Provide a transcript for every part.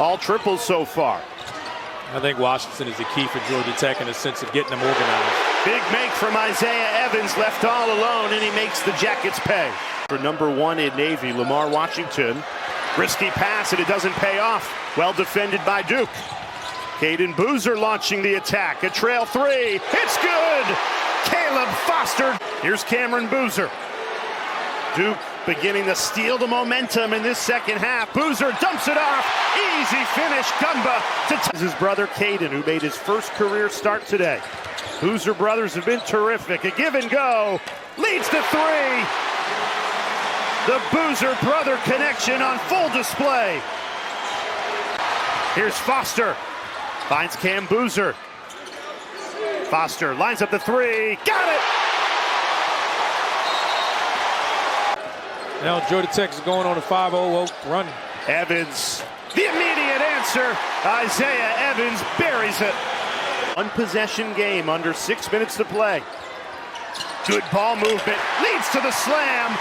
All triples so far. I think Washington is the key for Georgia Tech in the sense of getting them organized. Big make from Isaiah Evans, left all alone, and he makes the Jackets pay. For number 1 in Navy, Lamar Washington. Risky pass, and it doesn't pay off. Well defended by Duke. Caden Boozer launching the attack. A trail 3. It's good! Caleb Foster. Here's Cameron Boozer. Duke beginning to steal the momentum in this second half. Boozer dumps it off. Easy finish. Gumba to his brother Caden, who made his first career start today. Boozer brothers have been terrific. A give and go. Leads to 3. The Boozer brother connection on full display. Here's Foster. Finds Cam Boozer. Foster lines up the 3. Got it! Now Georgia Tech is going on a 5-0 run. Evans, the immediate answer. Isaiah Evans buries it. One possession game, under 6 minutes to play. Good ball movement, leads to the slam.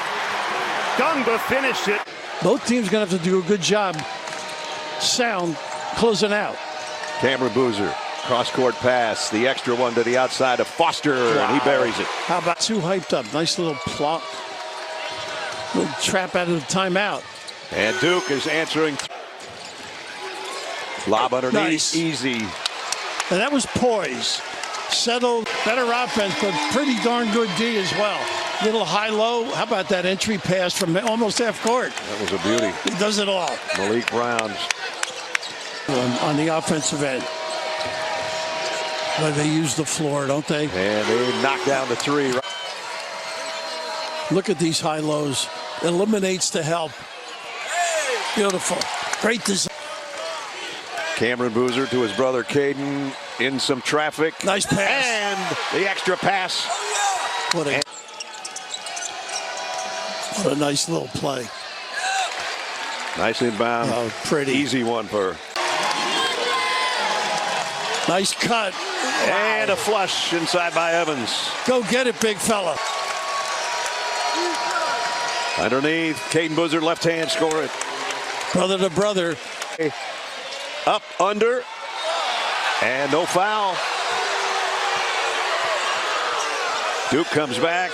Gungba finished it. Both teams going to have to do a good job. Sound closing out. Cameron Boozer, cross-court pass, the extra one to the outside of Foster, and he buries it. How about too hyped up? Nice little plot. Little trap out of the timeout. And Duke is answering. Lob underneath, nice. Easy. And that was poise. Settled, better offense, but pretty darn good D as well. Little high-low. How about that entry pass from almost half court? That was a beauty. He does it all. Malik Brown. On the offensive end. But they use the floor, don't they? And they knock down the 3. Look at these high-lows. Eliminates the help. Beautiful. Great design. Cameron Boozer to his brother Caden in some traffic. Nice pass. And the extra pass. What a nice little play. Nice inbound. Oh, pretty. Easy one for. Nice cut. And a flush inside by Evans. Go get it, big fella. Underneath, Caden Boozer, left hand, score it. Brother to brother. Up, under, and no foul. Duke comes back.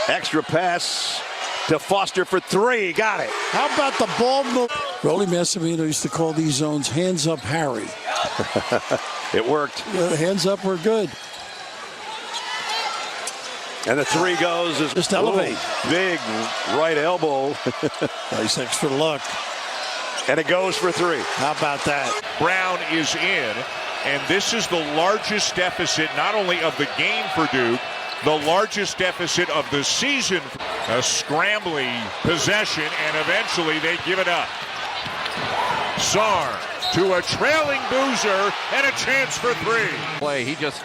Extra pass to Foster for 3. Got it. How about the ball move? Rolly Massimino used to call these zones hands up Harry. It worked. Yeah, hands up were good. And the 3 goes. Just elevate. Big right elbow. Nice extra look. And it goes for 3. How about that? Brown is in, and this is the largest deficit not only of the game for Duke, the largest deficit of the season. A scrambly possession, and eventually they give it up. Sarr to a trailing Boozer, and a chance for 3. Play. He just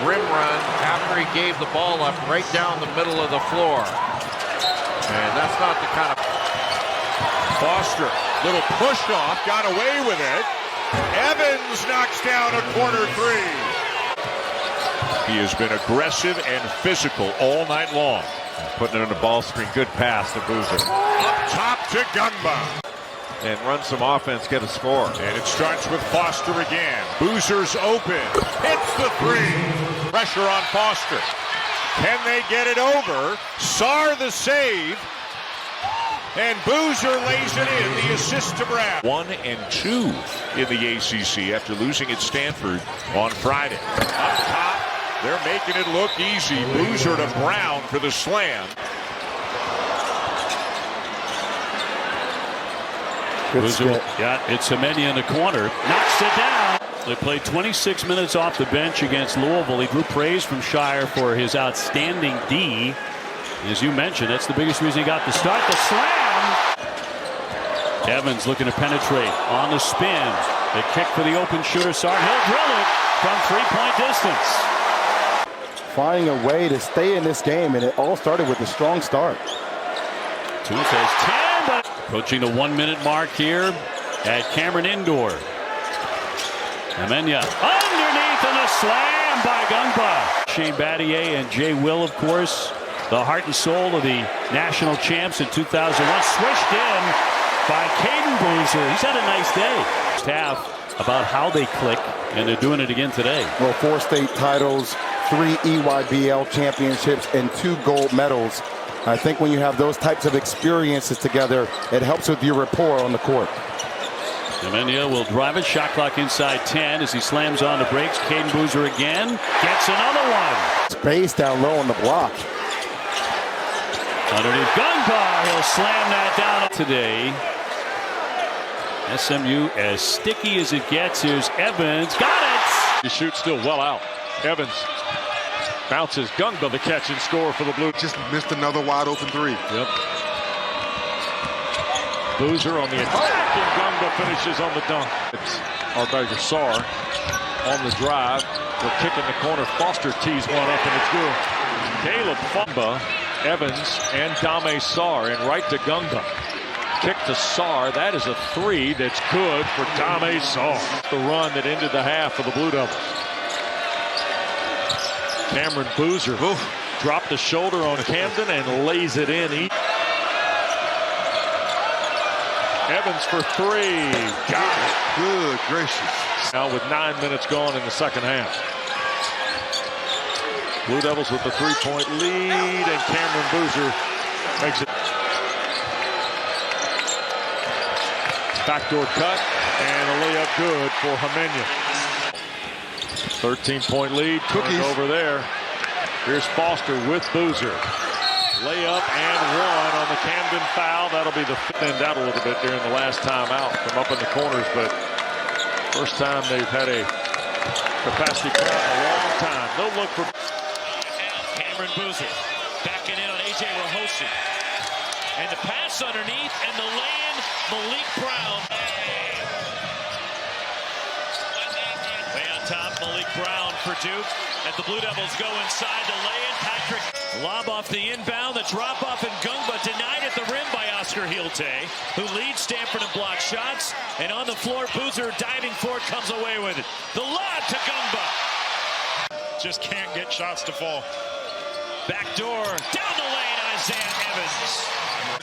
rim run after he gave the ball up right down the middle of the floor. And that's not the kind of... Foster, little push off, got away with it. Evans knocks down a corner 3. He has been aggressive and physical all night long. Putting it on the ball screen, good pass to Boozer. Up top to Gungba. And run some offense, get a score. And it starts with Foster again. Boozer's open. Hits the 3. Pressure on Foster. Can they get it over? Sarr the save. And Boozer lays it in. The assist to Brown. 1 and 2 in the ACC after losing at Stanford on Friday. Up top, they're making it look easy. Boozer to Brown for the slam. Boozer got it. Semenya in the corner. Knocks it down. They played 26 minutes off the bench against Louisville. He drew praise from Shire for his outstanding D. As you mentioned, that's the biggest reason he got the start. The slam. Evans looking to penetrate on the spin. The kick for the open shooter. Sarr. He'll drill it from 3-point distance. Finding a way to stay in this game, and it all started with a strong start. Tooth has 10, but approaching the 1-minute mark here at Cameron Indoor. Semenya underneath and a slam by Gungba. Shane Battier and Jay Will, of course, the heart and soul of the national champs in 2001, swished in by Caden Boozer. He's had a nice day. First half about how they click, and they're doing it again today. Well, 4 state titles, 3 EYBL championships, and 2 gold medals. I think when you have those types of experiences together, it helps with your rapport on the court. Semenya will drive it. Shot clock inside 10 as he slams on the brakes. Caden Boozer again. Gets another one. Space down low on the block. Underneath Gunbar. He'll slam that down today. SMU as sticky as it gets. Here's Evans. Got it. He shoots still well out. Evans bounces. Gungba the catch and score for the Blue. Just missed another wide open 3. Yep. Boozer on the attack, and Gungba finishes on the dunk. It's Sar on the drive. They'll kick in the corner. Foster tees one up, and it's good. Caleb Gungba, Evans, and Dame Sar, and right to Gungba. Kick to Sar. That is a 3 that's good for Dame Sar. The run that ended the half for the Blue Devils. Cameron Boozer dropped the shoulder on Camden and lays it in. Evans for 3. Got it. Good gracious. Now with 9 minutes gone in the second half. Blue Devils with the 3-point lead, and Cameron Boozer makes it. Backdoor cut, and a layup good for Semenya. 13-point lead. Cookies over there. Here's Foster with Boozer. Layup and 1 on the Camden foul. That'll be the thinned out a little bit during the last time out from up in the corners, but first time they've had a capacity crowd in a long time. No look for Cameron Boozer backing in on A.J. Rahosi. And the pass underneath, and the lay-in, Malik Brown. Way on top, Malik Brown for Duke. And the Blue Devils go inside the lay-in. Patrick lob off the inbound. The drop-off, and Gungba denied at the rim by Oscar Hilte, who leads Stanford in block shots. And on the floor, Boozer diving forward comes away with it. The lob to Gungba. Just can't get shots to fall. Backdoor, down the lane, Isaiah Evans.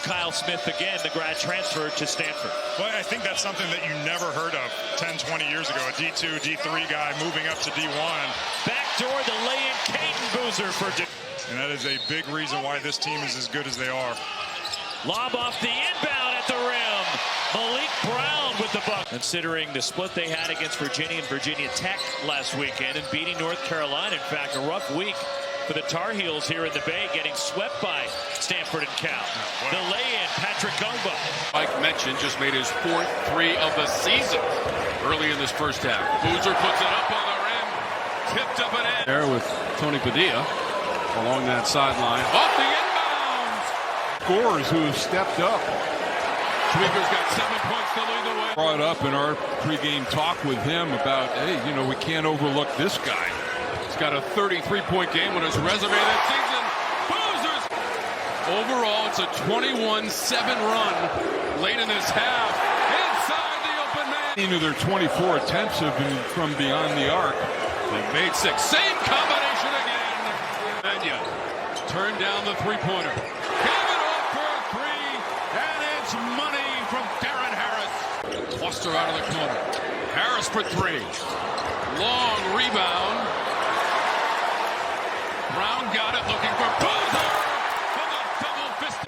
Kyle Smith again, the grad transfer to Stanford. Well, I think that's something that you never heard of 10, 20 years ago. A D2, D3 guy moving up to D1. Backdoor, the lay-in, Caden Boozer for Duke. And that is a big reason why this team is as good as they are. Lob off the inbound at the rim. Malik Brown with the bucket. Considering the split they had against Virginia and Virginia Tech last weekend and beating North Carolina. In fact, a rough week for the Tar Heels here in the Bay, getting swept by Stanford and Cal. Wow. The lay-in, Patrick Gungba. Mike mentioned just made his 4th 3 of the season early in this first half. Boozer puts it up on the rim, tipped up and in. There with Tony Padilla along that sideline. Off the inbounds. Scorers who have stepped up. Tweaker's got 7 points to lead the way. Brought up in our pregame talk with him about, hey, you know, we can't overlook this guy. Got a 33-point game on his resume that season. Boozers! Overall, it's a 21-7 run late in this half. Inside the open man. Into their 24 attempts have been from beyond the arc. They've made 6. Same combination again. Semenya turned down the three-pointer. Came it off for a 3, and it's money from Darren Harris. Foster out of the corner. Harris for 3. Long rebound. Brown got it, looking for Boozer for the double fist.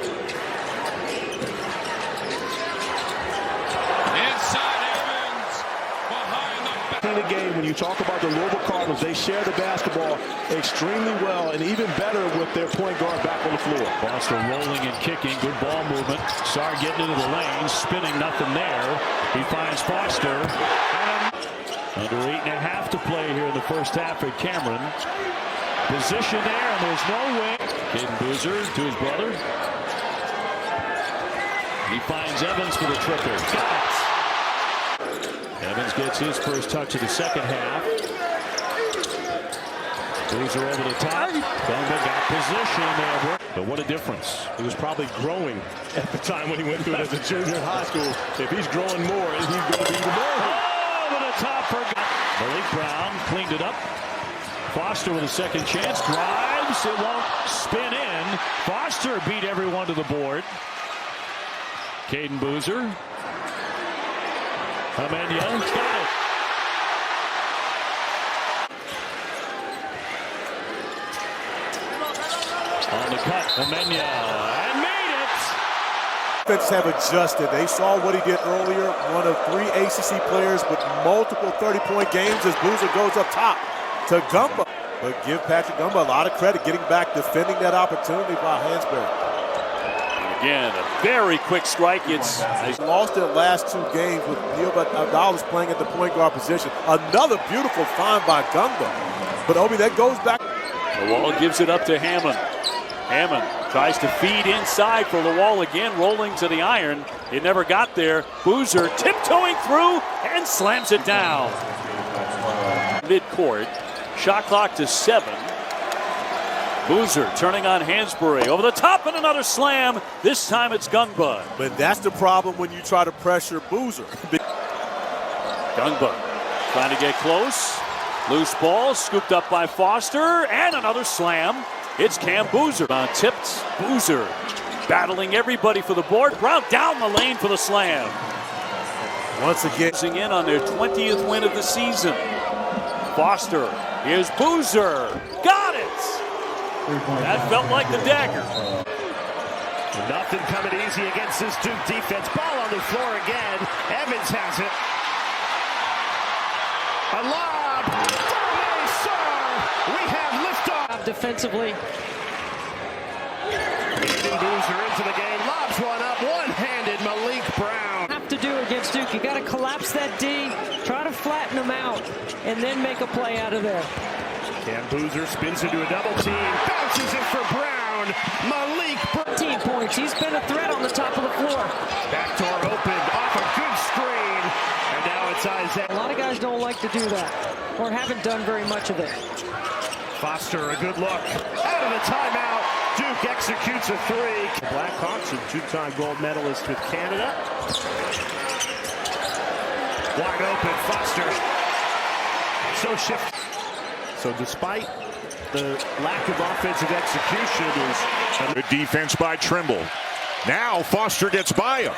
Inside Evans, behind the back. In the game, when you talk about the Louisville Cardinals, they share the basketball extremely well, and even better with their point guard back on the floor. Foster rolling and kicking, good ball movement. Sar getting into the lane, spinning, nothing there. He finds Foster. Under 8.5 to play here in the first half at Cameron. Position there, and there's no way. Caden Boozer to his brother. He finds Evans for the triple. Got it. Evans gets his first touch of the second half. Boozer over the top. Gungba got position there. But what a difference. He was probably growing at the time when he went through it as a junior in high school. If he's growing more, he's going to be even more. Over the top for Malik Brown. Cleaned it up. Foster with a second chance, drives, it won't spin in. Foster beat everyone to the board. Caden Boozer. Amenya got it. On the cut, Amenya, and made it! Defenses have adjusted. They saw what he did earlier. One of 3 ACC players with multiple 30-point games as Boozer goes up top to Gumba. But give Patrick Gumba a lot of credit getting back, defending that opportunity by Hansberry. Again, a very quick strike. It's He's lost their last 2 games with Neil Abdallah playing at the point guard position. Another beautiful find by Gumba. But Obi, that goes back. the wall gives it up to Hammond. Hammond tries to feed inside for the wall again, rolling to the iron. It never got there. Boozer tiptoeing through and slams it down. Mid-court, shot clock to 7. Boozer turning on Hansberry. Over the top and another slam. This time it's Gungba. But that's the problem when you try to pressure Boozer. Gungba trying to get close. Loose ball scooped up by Foster. And another slam. It's Cam Boozer. Tipped. Boozer battling everybody for the board. Brown down the lane for the slam. Once again. In on their 20th win of the season. Foster. Here's Boozer. Got it! That felt like the dagger. Nothing coming easy against this Duke defense. Ball on the floor again. Evans has it. A lob. We have liftoff. Defensively. Caden Boozer into the game. Lobs one up. One-handed Malik Brown. Have to do against Duke. You got to collapse that D. Try to flatten them out. And then make a play out of there. Cam Boozer spins into a double team, bounces it for Brown. Malik 13 points. He's been a threat on the top of the floor. Backdoor opened off a good screen, and now it's Isaiah. A lot of guys don't like to do that, or haven't done very much of it. Foster, a good look. Out of the timeout, Duke executes a 3. The Blackhawks, a 2-time gold medalist with Canada. Wide open, Foster. So shift. So despite the lack of offensive execution, good defense by Trimble. Now Foster gets by him.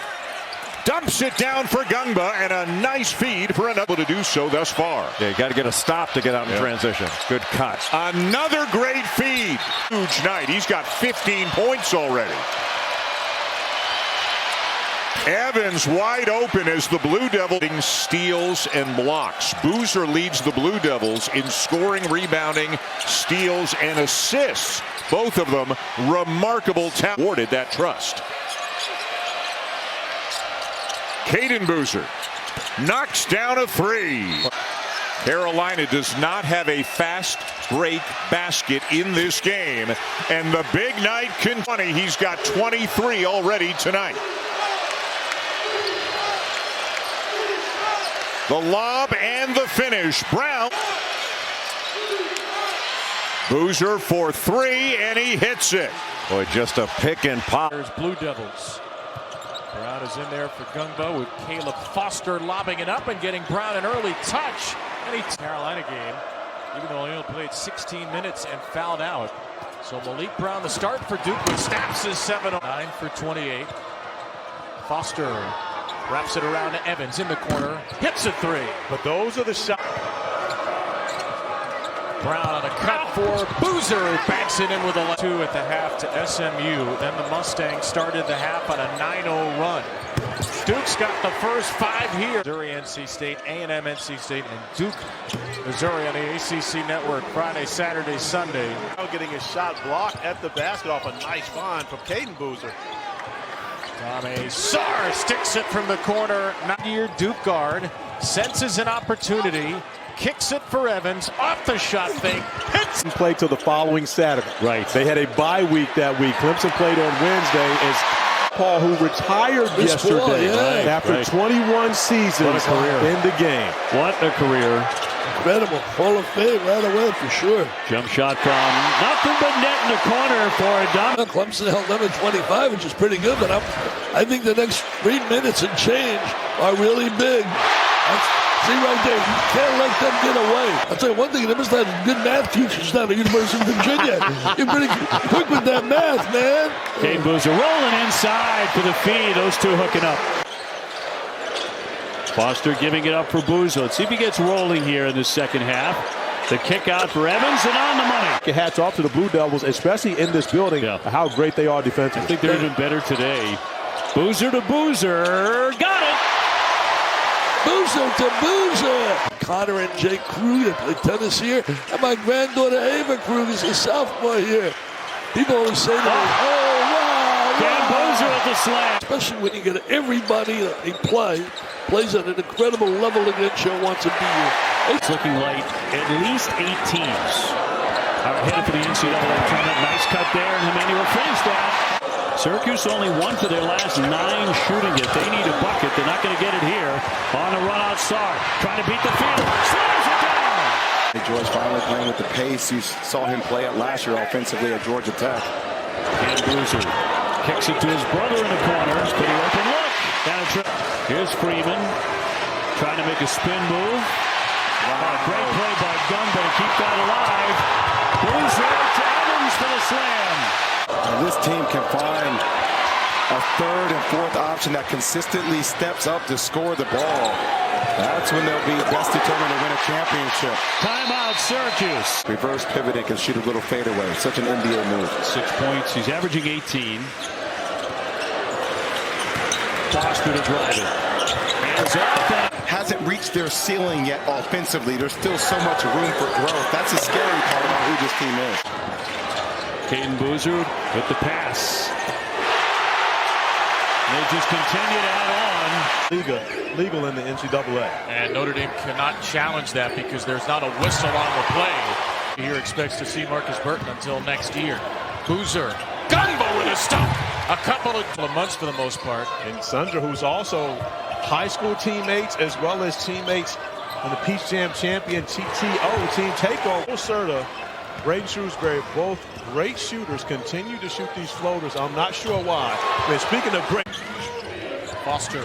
Dumps it down for Gungba, and a nice feed for another to do so thus far. Yeah, you got to get a stop to get out in transition. Good cut. Another great feed. Huge night. He's got 15 points already. Evans wide open as the Blue Devils steals and blocks. Boozer leads the Blue Devils in scoring, rebounding, steals, and assists. Both of them remarkable talent. Awarded that trust. Caden Boozer knocks down a 3. Carolina does not have a fast break basket in this game, and the big night continues. He's got 23 already tonight. The lob and the finish. Brown. Boozer for 3, and he hits it. Boy, just a pick and pop. There's Blue Devils. Brown is in there for Gungba with Caleb Foster lobbing it up and getting Brown an early touch. And he Carolina game, even though he only played 16 minutes and fouled out. So Malik Brown, the start for Duke, who snaps his 7. 9 for 28. Foster wraps it around to Evans in the corner, hits a 3. But those are the shots. Brown on a cut for Boozer, who banks it in with a 2 at the half to SMU. Then the Mustangs started the half on a 9-0 run. Duke's got the first 5 here. Missouri, NC State, A&M, NC State, and Duke, Missouri on the ACC network Friday, Saturday, Sunday. Now getting a shot blocked at the basket off a nice find from Caden Boozer. Tommy Sarr sticks it from the corner. 9-year Duke guard senses an opportunity. Kicks it for Evans, off the shot fake, hits. Played till the following Saturday. Right. They had a bye week that week. Clemson played on Wednesday as Paul, who retired yesterday after 21 seasons in the game. What a career. Incredible. Hall of Fame right away for sure. Jump shot from nothing but net in the corner for Adam. Clemson held them at 25, which is pretty good, but I think the next 3 minutes and change are really big. See right there, you can't let them get away. I'll tell you one thing, they must have good math teachers down at the University of Virginia. You're pretty quick with that math, man. Kane Boozer rolling inside for the feed. Those two hooking up. Foster giving it up for Boozer. Let's see if he gets rolling here in the second half. The kick out for Evans and on the money. Hats off to the Blue Devils, especially in this building, how great they are defensively. I think they're even better today. Boozer to Boozer. Got it. Boozer to Boozer. Connor and Jake Krug, they play tennis here. And my granddaughter Ava Krug is a sophomore here. People always say to me, oh, wow. Cam Boozer at the slam. Especially when you get everybody that they plays at an incredible level against you wants to be here. It's looking like at least 8 teams are headed for the NCAA tournament. Nice cut there, and Emmanuel finished that. Syracuse only 1 for their last 9 shooting it. They need a bucket. They're not going to get it here. On the run out, Sarr trying to beat the field. Slams it down. George finally playing with the pace. You saw him play it last year offensively at Georgia Tech. And Boozer kicks it to his brother in the corner. Pretty open look. Here's Freeman trying to make a spin move. Wow. Great play by Gumbo to keep that alive. Boozer to Evans for the slam. And this team can find a third and fourth option that consistently steps up to score the ball. That's when they'll be best determined to win a championship. Timeout, Syracuse. Reverse pivoting can shoot a little fadeaway. Such an NBA move. 6 points. He's averaging 18. Foster to drive it. Hands off. Hasn't reached their ceiling yet offensively. There's still so much room for growth. That's the scary part about who this team is. Caden Boozer with the pass. They just continue to add on. Legal in the NCAA. And Notre Dame cannot challenge that because there's not a whistle on the play. Here expects to see Marcus Burton until next year. Boozer, Gumbo with a stop. A couple of months for the most part. And Sundra, who's also high school teammates as well as teammates on the Peach Jam champion TTO team takeover. Serta, Braden Shrewsbury, both great shooters, continue to shoot these floaters. I'm not sure why. And speaking of great, Foster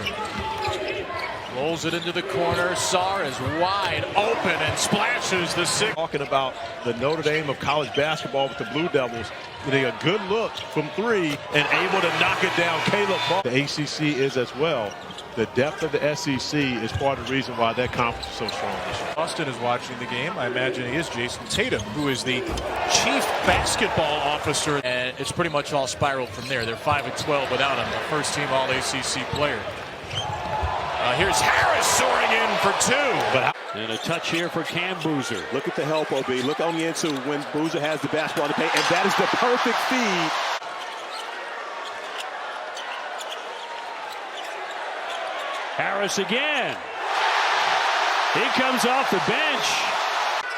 rolls it into the corner. Sarr is wide open and splashes the 6. Talking about the Notre Dame of college basketball with the Blue Devils, getting a good look from 3 and able to knock it down. Caleb Ball. The ACC is as well. The depth of the SEC is part of the reason why that conference is so strong this year. Austin is watching the game. I imagine he is Jason Tatum, who is the chief basketball officer. And it's pretty much all spiraled from there. They're 5-12 without him, the first team All-ACC player. Here's Harris soaring in for 2. And a touch here for Cam Boozer. Look at the help, OB. Look on the inside when Boozer has the basketball in the paint. And that is the perfect feed. Harris again. He comes off the bench.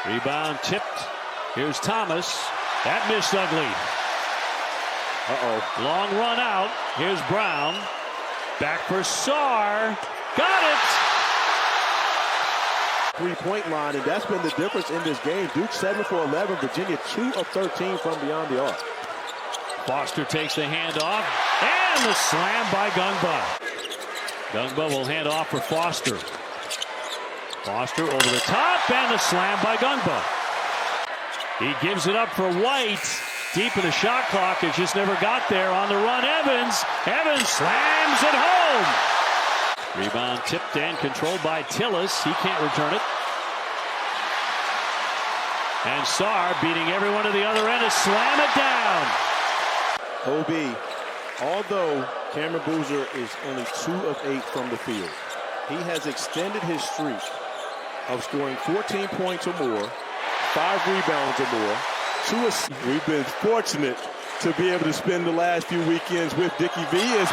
Rebound tipped. Here's Thomas. That missed ugly. Long run out. Here's Brown. Back for Sarr. Got it. 3-point line, and that's been the difference in this game. Duke 7 for 11. Virginia 2 of 13 from beyond the arc. Foster takes the handoff. And the slam by Gungba. Gungba will hand off for Foster. Foster over the top, and the slam by Gungba. He gives it up for White. Deep in the shot clock. It just never got there. On the run, Evans. Evans slams it home. Rebound tipped and controlled by Tillis. He can't return it. And Sarr beating everyone to the other end to slam it down. OB, although Cameron Boozer is only 2 of 8 from the field, he has extended his streak of scoring 14 points or more, 5 rebounds or more, 2 assists. We've been fortunate to be able to spend the last few weekends with Dickie V as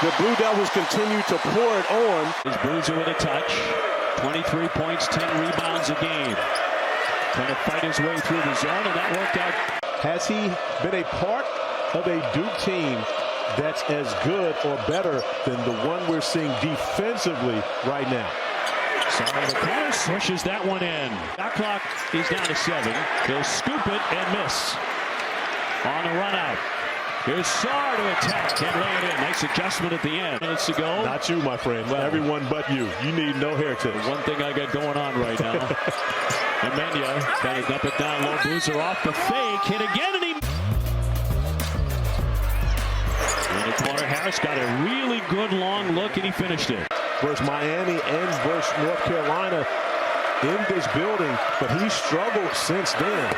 the Blue Devils continue to pour it on. Is Boozer with a touch. 23 points, 10 rebounds a game. Trying to fight his way through the zone, and that worked out. Has he been a part of a Duke team that's as good or better than the one we're seeing defensively right now? Sarr the corner swishes that one in. Shot clock is down to 7. He'll scoop it and miss. On the run out. Here's Sarr to attack. Can't lay it in. Nice adjustment at the end. Minutes to go. Not you, my friend. Well, everyone but you. You need no haircut. One thing I got going on right now. Emenya trying to dump it down low. Boozer off the fake. Hit again, and he... In the corner, Harris got a really good long look, and he finished it. Versus Miami and versus North Carolina in this building, but he struggled since then.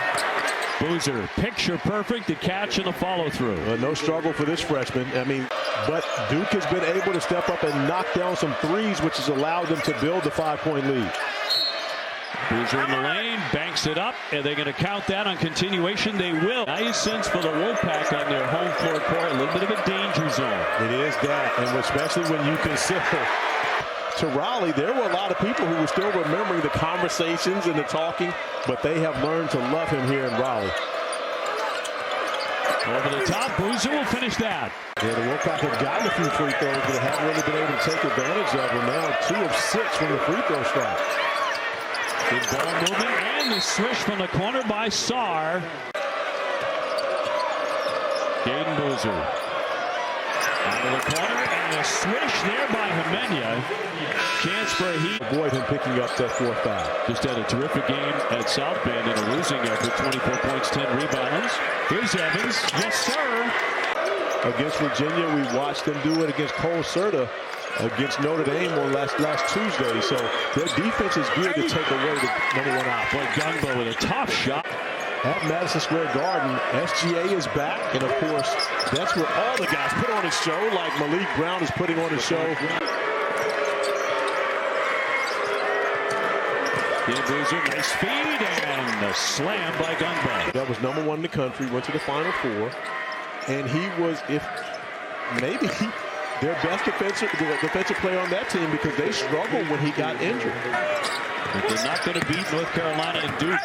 Boozer, picture perfect, the catch and the follow through. No struggle for this freshman. I mean, but Duke has been able to step up and knock down some threes, which has allowed them to build the 5-point lead. Boozer in the lane, banks it up. Are they going to count that on continuation? They will. Nice sense for the Wolfpack on their home floor court. A little bit of a danger zone. It is that, and especially when you consider to Raleigh, there were a lot of people who were still remembering the conversations and the talking, but they have learned to love him here in Raleigh. Over the top, Boozer will finish that. Yeah, the Wolfpack have gotten a few free throws, but haven't really been able to take advantage of them. Now 2 of 6 from the free throw strike. Good ball movement and the swish from the corner by Sarr. Caden Boozer. Out of the corner and a swish there by Emenya. Chance for a heat. Avoid him picking up that 4th foul. Just had a terrific game at South Bend in a losing effort. 24 points, 10 rebounds. Here's Evans. Yes, sir. Against Virginia, we watched them do it against Cole Serta against Notre Dame on last Tuesday. So their defense is geared to take away the #1 out. Boy, Gungbo with a tough shot. At Madison Square Garden, SGA is back, and of course, that's where all the guys put on a show, like Malik Brown is putting on a show. Boozer, nice feed, and a slam by Gungbo. That was #1 in the country, went to the Final Four, and he was, their best defensive player on that team because they struggled when he got injured. But they're not going to beat North Carolina and Duke.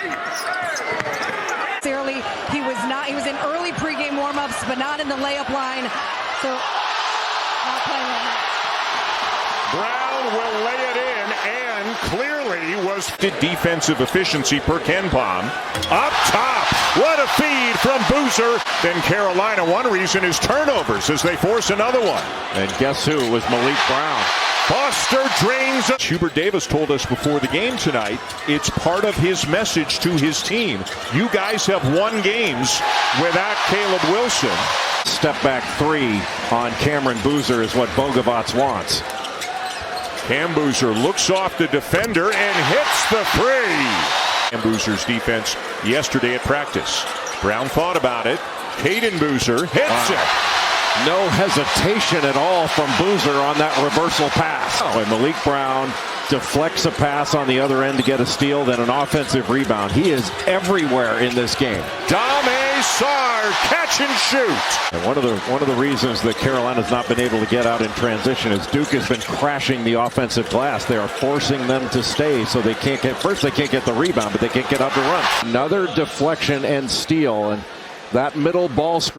He was in early pregame warmups, but not in the layup line. So not playing right now. Brown will lay it in, and clearly was defensive efficiency per KenPom. Up top, what a feed from Boozer. Then Carolina, one reason is turnovers as they force another one. And guess who? It was Malik Brown. Foster drains. Hubert Davis told us before the game tonight, it's part of his message to his team. You guys have won games without Caleb Wilson. Step back 3 on Cameron Boozer is what Bogovac wants. Cam Boozer looks off the defender and hits the 3. Cam Boozer's defense yesterday at practice. Brown thought about it. Caden Boozer hits it. No hesitation at all from Boozer on that reversal pass. And Malik Brown deflects a pass on the other end to get a steal, then an offensive rebound. He is everywhere in this game. Dame Sarr, catch and shoot. And one of the reasons that Carolina's not been able to get out in transition is Duke has been crashing the offensive glass. They are forcing them to stay, so they can't get the rebound, but they can't get out the run. Another deflection and steal, and that middle ball screen.